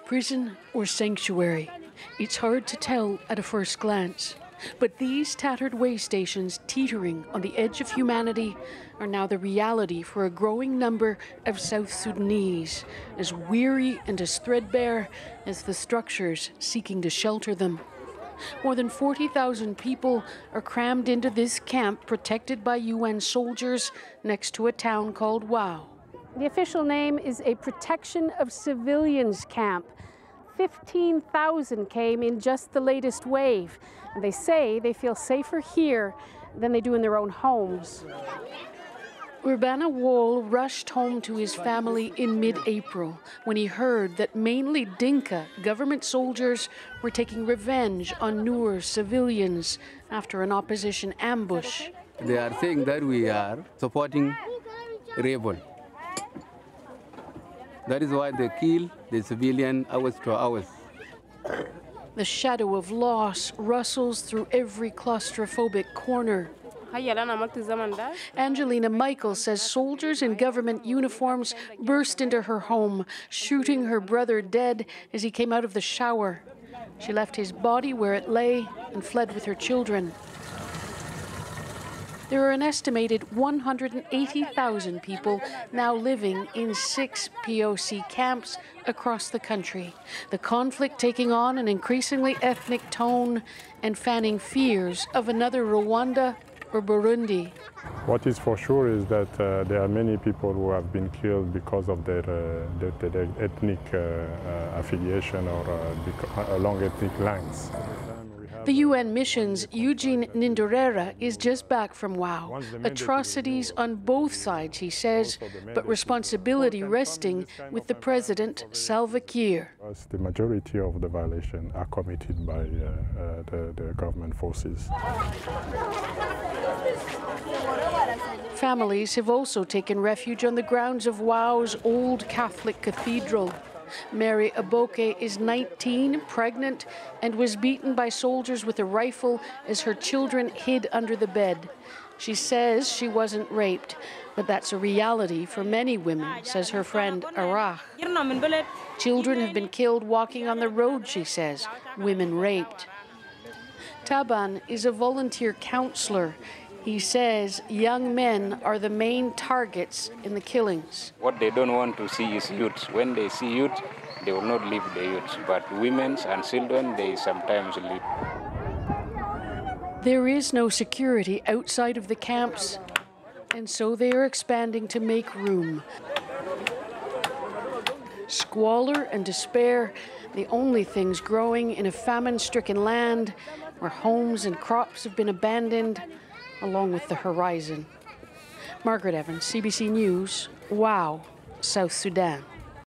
Prison or sanctuary? It's hard to tell at a first glance. But these tattered way stations teetering on the edge of humanity are now the reality for a growing number of South Sudanese, as weary and as threadbare as the structures seeking to shelter them. More than 40,000 people are crammed into this camp protected by UN soldiers next to a town called Wau. The official name is a protection of civilians camp. 15,000 came in just the latest wave, and they say they feel safer here than they do in their own homes. Urbana Wall rushed home to his family in mid-April when he heard that mainly Dinka government soldiers were taking revenge on Nur civilians after an opposition ambush. They are saying that we are supporting rebel. That is why they kill the civilian hours to hours. The shadow of loss rustles through every claustrophobic corner. Angelina Michael says soldiers in government uniforms burst into her home, shooting her brother dead as he came out of the shower. She left his body where it lay and fled with her children. There are an estimated 180,000 people now living in 6 POC camps across the country. The conflict taking on an increasingly ethnic tone and fanning fears of another Rwanda or Burundi. What is for sure is that there are many people who have been killed because of their ethnic affiliation or along ethnic lines. The UN mission's Eugene Nindorera is just back from Wau. Atrocities on both sides, he says, but responsibility resting with the president, Salva Kiir. The majority of the violations are committed by the government forces. Families have also taken refuge on the grounds of Wau's old Catholic cathedral. Mary Aboke is 19, pregnant, and was beaten by soldiers with a rifle as her children hid under the bed. She says she wasn't raped, but that's a reality for many women, says her friend Arach. Children have been killed walking on the road, she says, women raped. Taban is a volunteer counselor. He says young men are the main targets in the killings. What they don't want to see is youth. When they see youth, they will not leave the youth. But women and children, they sometimes leave. There is no security outside of the camps, and so they are expanding to make room. Squalor and despair, the only things growing in a famine-stricken land where homes and crops have been abandoned, along with the horizon. Margaret Evans, CBC News, Wau, South Sudan.